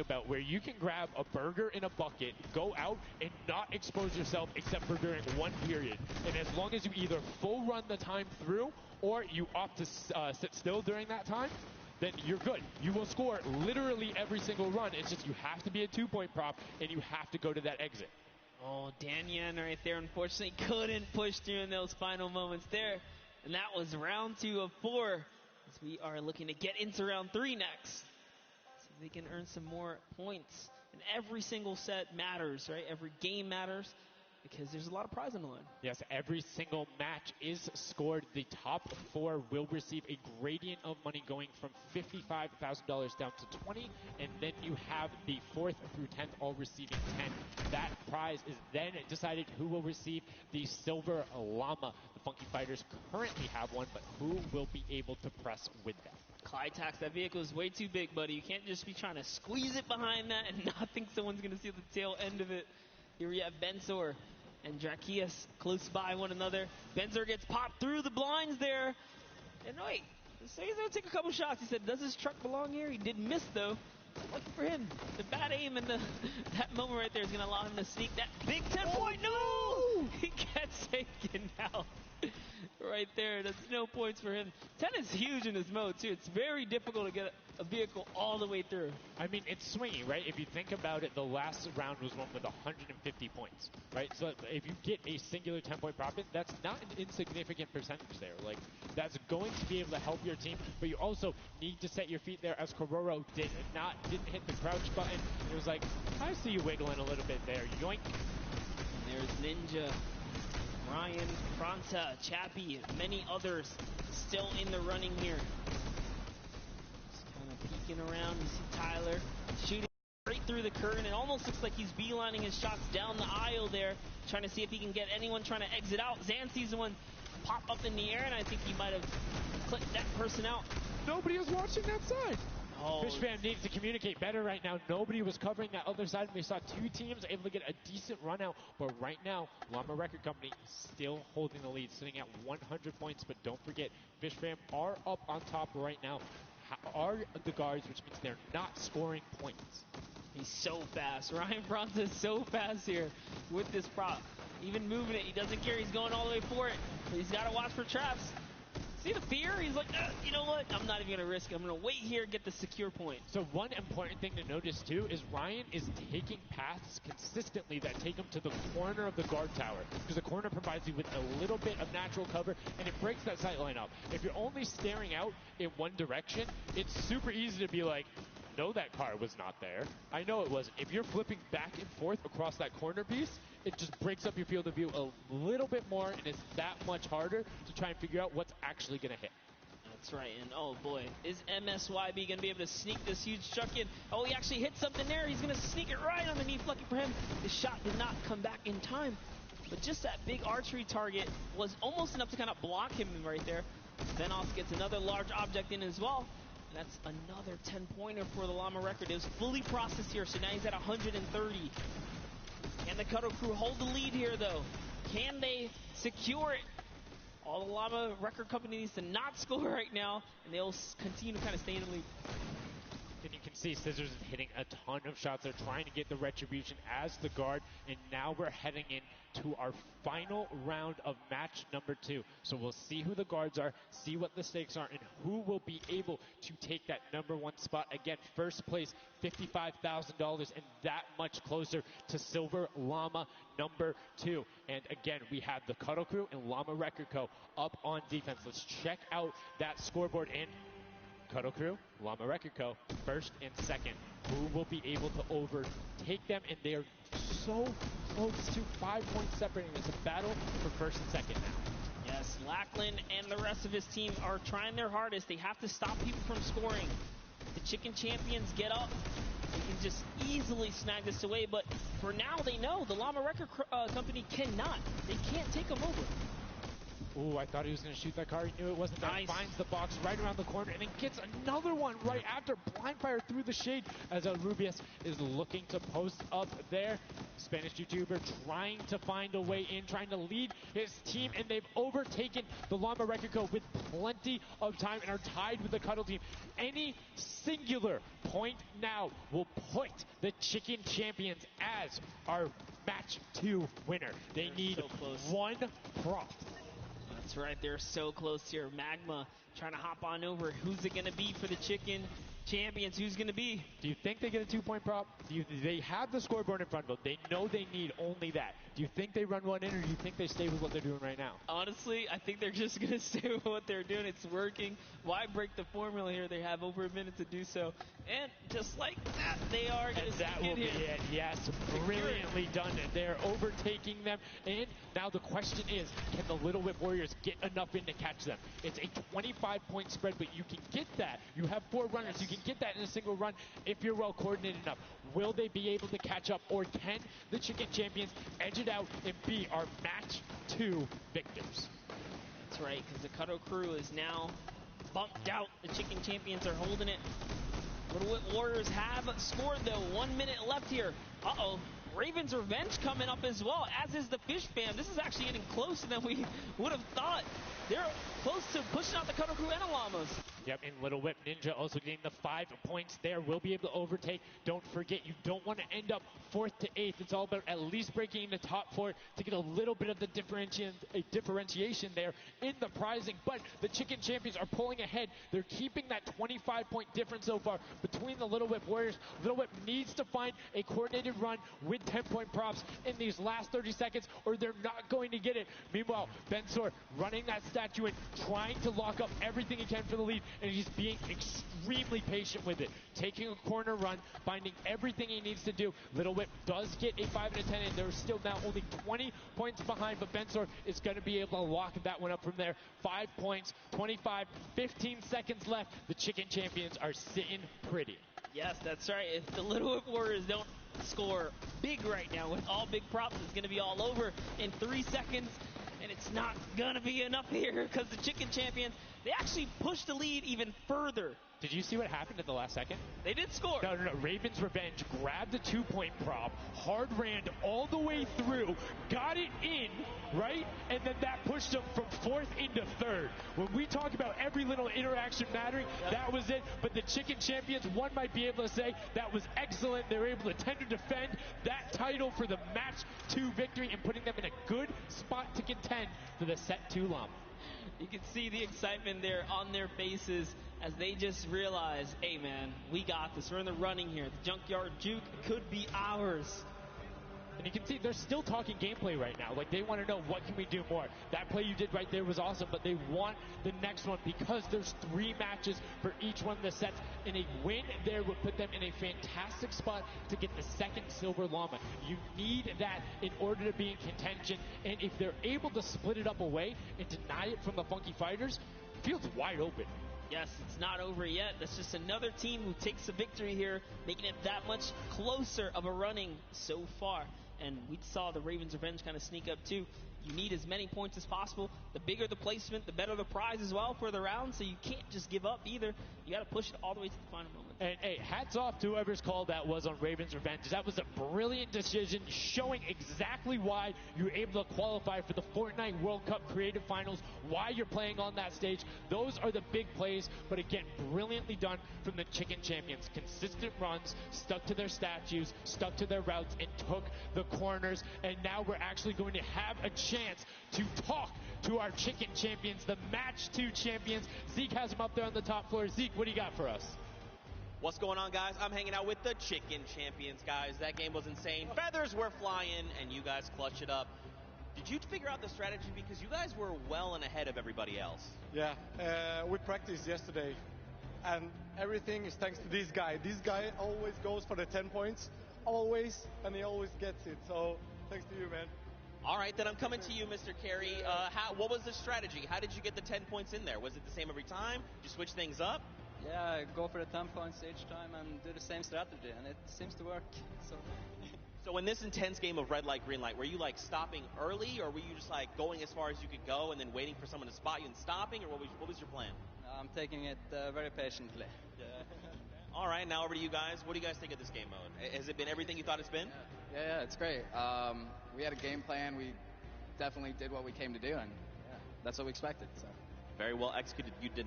about where you can grab a burger in a bucket, go out, and not expose yourself except for during one period. And as long as you either full run the time through or you opt to sit still during that time, then you're good. You will score literally every single run. It's just you have to be a 2-point prop and you have to go to that exit. Oh, Danyan right there unfortunately couldn't push through in those final moments there. And that was round 2 of 4. As we are looking to get into round 3 next. So they can earn some more points. And every single set matters, right? Every game matters because there's a lot of prize on the line. Yes, every single match is scored. The top 4 will receive a gradient of money going from $55,000 down to 20, and then you have the 4th through 10th all receiving 10. That prize is then decided who will receive the silver llama. The Funky Fighters currently have one, but who will be able to press with them? Clytax, that vehicle is way too big, buddy. You can't just be trying to squeeze it behind that and not think someone's going to see the tail end of it. Here we have Benzor and Drakias close by one another. Benzor gets popped through the blinds there. And wait, so he's going to take a couple shots. He said, does his truck belong here? He did miss, though. Lucky for him. The bad aim in that moment right there is going to allow him to sneak that big 10-point. No! He gets taken out. Right there. That's no points for him. 10 is huge in this mode, too. It's very difficult to get a vehicle all the way through. I mean, it's swingy, right? If you think about it, the last round was one with 150 points, right? So if you get a singular 10-point profit, that's not an insignificant percentage there. Like, that's going to be able to help your team, but you also need to set your feet there, as Kororo didn't hit the crouch button. It was like, I see you wiggling a little bit there. Yoink. And there's Ninja, Ryan, Fronta, Chappie, and many others still in the running here. Just kind of peeking around. You see Tyler shooting straight through the curtain. It almost looks like he's beelining his shots down the aisle there, trying to see if he can get anyone trying to exit out. Zan sees one pop up in the air, and I think he might have clipped that person out. Nobody is watching that side. Oh. Fish Fam needs to communicate better right now. Nobody was covering that other side. We saw 2 teams able to get a decent run out. But right now, Llama Record Company still holding the lead, sitting at 100 points. But don't forget, Fish Fam are up on top right now. Are the guards, which means they're not scoring points. He's so fast. Ryan Bronze is so fast here with this prop. Even moving it, he doesn't care. He's going all the way for it. But he's got to watch for traps. See the fear? He's like, you know what? I'm not even going to risk it. I'm going to wait here and get the secure point. So one important thing to notice, too, is Ryan is taking paths consistently that take him to the corner of the guard tower, because the corner provides you with a little bit of natural cover, and it breaks that sight line up. If you're only staring out in one direction, it's super easy to be like, no, that car was not there. I know it wasn't. If you're flipping back and forth across that corner piece, it just breaks up your field of view a little bit more, and it's that much harder to try and figure out what's actually going to hit. That's right, and oh boy, is MSYB going to be able to sneak this huge chuck in? Oh, he actually hit something there. He's going to sneak it right underneath. Lucky for him, the shot did not come back in time. But just that big archery target was almost enough to kind of block him right there. Venos gets another large object in as well. And that's another 10-pointer for the Llama Record. It was fully processed here, so now he's at 130. Can the Cuddle Crew hold the lead here, though? Can they secure it? All the Llama Record Company needs to not score right now, and they'll continue to kind of stay in the lead. And you can see Scissors is hitting a ton of shots. They're trying to get the retribution as the guard, and now we're heading into our final round of match number 2. So we'll see who the guards are, see what the stakes are, and who will be able to take that number 1 spot. Again, first place, $55,000, and that much closer to Silver Llama number 2. And again, we have the Cuddle Crew and Llama Record Co. up on defense. Let's check out that scoreboard. And Cuddle Crew, Llama Record Co., first and second. Who will be able to overtake them? And they are so close to 5 points separating. It's a battle for first and second now. Yes, Lackland and the rest of his team are trying their hardest. They have to stop people from scoring. The Chicken Champions get up. They can just easily snag this away. But for now, they know the Llama Record Company cannot. They can't take them over. Ooh, I thought he was going to shoot that car. He knew it wasn't. Nice. That finds the box right around the corner and then gets another one right after. Blind fire through the shade as Rubius is looking to post up there. Spanish YouTuber trying to find a way in, trying to lead his team, and they've overtaken the Llama Rekiko with plenty of time and are tied with the Cuddle team. Any singular point now will put the Chicken Champions as our match 2 winner. They need so close. one prop. That's right, they're so close here. Magma trying to hop on over. Who's it going to be for the Chicken Champions? Who's going to be? Do you think they get a 2-point prop? They have the scoreboard in front of them. They know they need only that. Do you think they run one in, or do you think they stay with what they're doing right now? Honestly, I think they're just going to stay with what they're doing. It's working. Why break the formula here? They have over a minute to do so. And just like that, they are going to sneak that will be it. Yes, brilliantly done. They're overtaking them. And now the question is, can the Little Whip Warriors get enough in to catch them? It's a 25-point spread, but you can get that. You have 4 runners. Yes. You can get that in a single run if you're well coordinated enough. Will they be able to catch up, or can the Chicken Champions edge it out and be our match 2 victors? That's right, because the Cuddle crew is now bumped out. The Chicken Champions are holding it. Little Whip Warriors have scored, though. 1 minute left here. Uh-oh. Raven's Revenge coming up as well, as is the Fish Fam. This is actually getting closer than we would have thought. They're close to pushing out the Cuddle crew and the Llamas. Yep, and Little Whip Ninja also getting the 5 points there. Will be able to overtake. Don't forget, you don't want to end up 4th to 8th. It's all about at least breaking in the top 4 to get a little bit of the differentiation there in the prizing. But the Chicken Champions are pulling ahead. They're keeping that 25-point difference so far between the Little Whip Warriors. Little Whip needs to find a coordinated run with 10-point props in these last 30 seconds, or they're not going to get it. Meanwhile, Bensor running that statue in, trying to lock up everything he can for the lead, and he's being extremely patient with it. Taking a corner run, finding everything he needs to do. Little Whip does get a 5 and a 10, and they're still now only 20 points behind, but Bensor is going to be able to lock that one up from there. 5 points, 25, 15 seconds left. The Chicken Champions are sitting pretty. Yes, that's right. If the Little Whip Warriors don't score big right now with all big props, it's going to be all over in 3 seconds. And it's not going to be enough here because the Chicken Champions, they actually pushed the lead even further. Did you see what happened at the last second? They did score. No. Raven's Revenge grabbed the 2-point prop, hard ran all the way through, got it in, right? And then that pushed them from 4th into 3rd. When we talk about every little interaction mattering, that was it. But the Chicken Champions, one might be able to say that was excellent. They were able to tender defend that title for the match 2 victory and putting them in a good spot to contend for the set 2 Llama. You can see the excitement there on their faces as they just realize, hey man, we got this. We're in the running here. The Junkyard Juke could be ours. And you can see they're still talking gameplay right now. Like, they want to know, what can we do more? That play you did right there was awesome, but they want the next one because there's 3 matches for each one of the sets, and a win there would put them in a fantastic spot to get the 2nd Silver Llama. You need that in order to be in contention, and if they're able to split it up away and deny it from the Funky Fighters, the field's wide open. Yes, it's not over yet. That's just another team who takes a victory here, making it that much closer of a running so far. And we saw the Ravens Revenge kind of sneak up too. You need as many points as possible. The bigger the placement, the better the prize as well for the round. So you can't just give up either. You got to push it all the way to the final moment. And hey, hats off to whoever's call that was on Ravens Revenge. That was a brilliant decision, showing exactly why you were able to qualify for the Fortnite World Cup Creative Finals, why you're playing on that stage. Those are the big plays, but again, brilliantly done from the Chicken Champions. Consistent runs, stuck to their statues, stuck to their routes, and took the corners. And now we're actually going to have a chance to talk to our Chicken Champions, the Match 2 champions. Zeke has them up there on the top floor. Zeke, what do you got for us? What's going on, guys? I'm hanging out with the Chicken Champions, guys. That game was insane. Feathers were flying, and you guys clutched it up. Did you figure out the strategy? Because you guys were well and ahead of everybody else. Yeah, we practiced yesterday, and everything is thanks to this guy. This guy always goes for the 10 points, always, and he always gets it. So, thanks to you, man. All right, then I'm coming to you, Mr. Carey. What was the strategy? How did you get the 10 points in there? Was it the same every time? Did you switch things up? Yeah, go for the 10 points each time and do the same strategy, and it seems to work. So in this intense game of red light, green light, were you like stopping early, or were you just like going as far as you could go and then waiting for someone to spot you and stopping, or what was your plan? I'm taking it very patiently. Yeah. All right, now over to you guys. What do you guys think of this game mode? Has it been everything you thought it's been? Yeah, it's great. We had a game plan. We definitely did what we came to do, and yeah, that's what we expected. So. Very well executed. You did.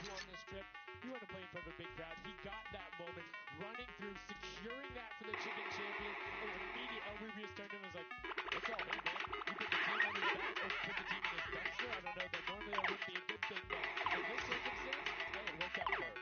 On this trip, you want to play in front of a big crowd. He got that moment, running through, securing that for the chicken champion. An immediate Elrubius turned to him and was like, "It's all him, man. You put the team on his back or put the team in his bencher. I don't know that normally that wouldn't be a good thing, but in this circumstance, hey, it worked out for him."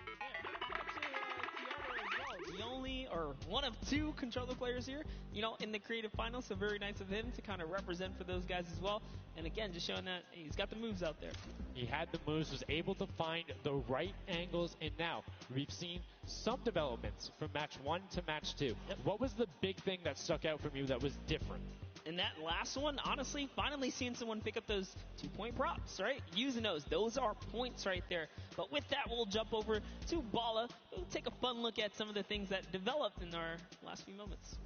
The only or one of two controller players here, you know, in the creative finals, so very nice of him to kind of represent for those guys as well. And again, just showing that he's got the moves out there. He had the moves, was able to find the right angles, and now we've seen some developments from match 1 to match 2. Yep. What was the big thing that stuck out from you that was different? And that last one, honestly, finally seeing someone pick up those 2-point props, right? Using those are points right there. But with that, we'll jump over to Bala. We'll take a fun look at some of the things that developed in our last few moments.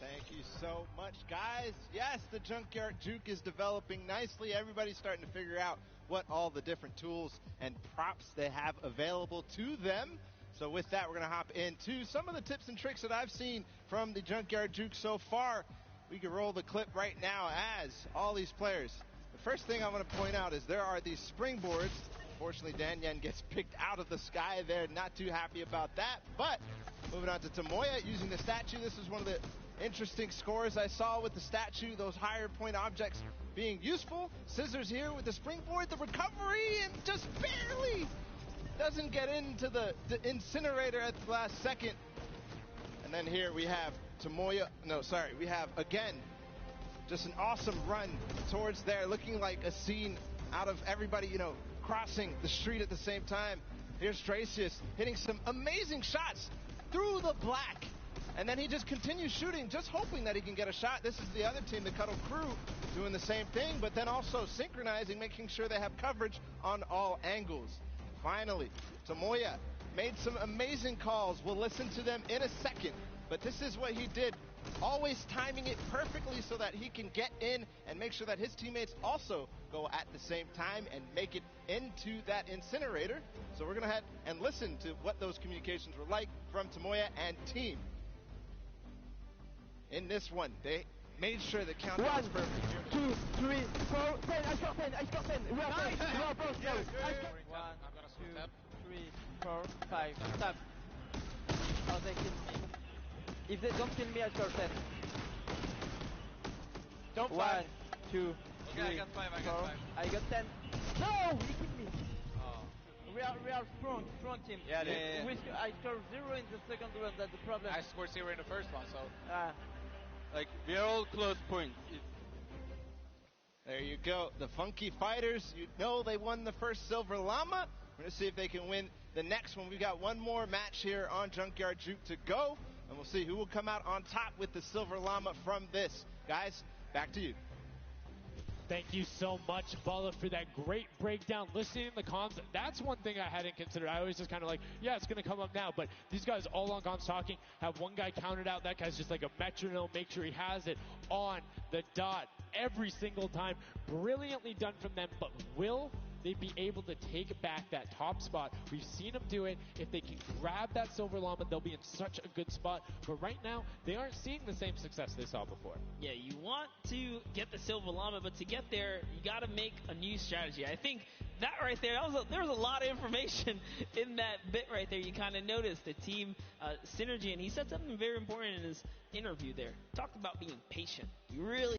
Thank you so much, guys. Yes, the Junkyard Juke is developing nicely. Everybody's starting to figure out what all the different tools and props they have available to them. So with that, we're going to hop into some of the tips and tricks that I've seen from the Junkyard Juke so far. We can roll the clip right now as all these players. The first thing I want to point out is there are these springboards. Unfortunately, Dan Yen gets picked out of the sky there. Not too happy about that. But moving on to Tomoya using the statue. This is one of the interesting scores I saw with the statue. Those higher point objects being useful. Scissors here with the springboard. The recovery and just barely doesn't get into the incinerator at the last second. And then here we have Tomoya. No, sorry. We have, again, just an awesome run towards there. Looking like a scene out of everybody, you know, crossing the street at the same time. Here's Stracius hitting some amazing shots through the black. And then he just continues shooting, just hoping that he can get a shot. This is the other team, the Cuddle Crew, doing the same thing, but then also synchronizing, making sure they have coverage on all angles. Finally, Tomoya made some amazing calls. We'll listen to them in a second, but this is what he did, always timing it perfectly so that he can get in and make sure that his teammates also go at the same time and make it into that incinerator. So we're going to head and listen to what those communications were like from Tomoya and team. In this one, they made sure the countdown was perfect. 1, 2, 3, 4, 10. I got 10. I got 10. We are both. We are both. Yeah, 1, 2, 3, 4, 5. Stop. Oh, they kill me. If they don't kill me, I score 10. Don't 1, fight. 2, 3, Okay, I got 5. I got 4. 5. I got 10. No, he killed me. Oh. We are strong team. Yeah. I scored 0 in the second round. That's the problem. I scored 0 in the first one, so Like we are all close points. There you go. The Funky Fighters, you know they won the first Silver Llama. We're going to see if they can win the next one. We've got one more match here on Junkyard Juke to go, and we'll see who will come out on top with the Silver Llama from this. Guys, back to you. Thank you so much, Bala, for that great breakdown. Listening to the comms, that's one thing I hadn't considered. I always just kind of like, yeah, it's going to come up now. But these guys all on comms talking, have one guy counted out. That guy's just like a metronome. Make sure he has it on the dot every single time. Brilliantly done from them. But will they be able to take back that top spot? We've seen them do it. If they can grab that Silver Llama, they'll be in such a good spot. But right now, they aren't seeing the same success they saw before. Yeah, you want to get the Silver Llama, but to get there, you got to make a new strategy. I think that right there, there was a lot of information in that bit right there. You kind of noticed the team synergy, and he said something very important in his interview there. Talked about being patient. You really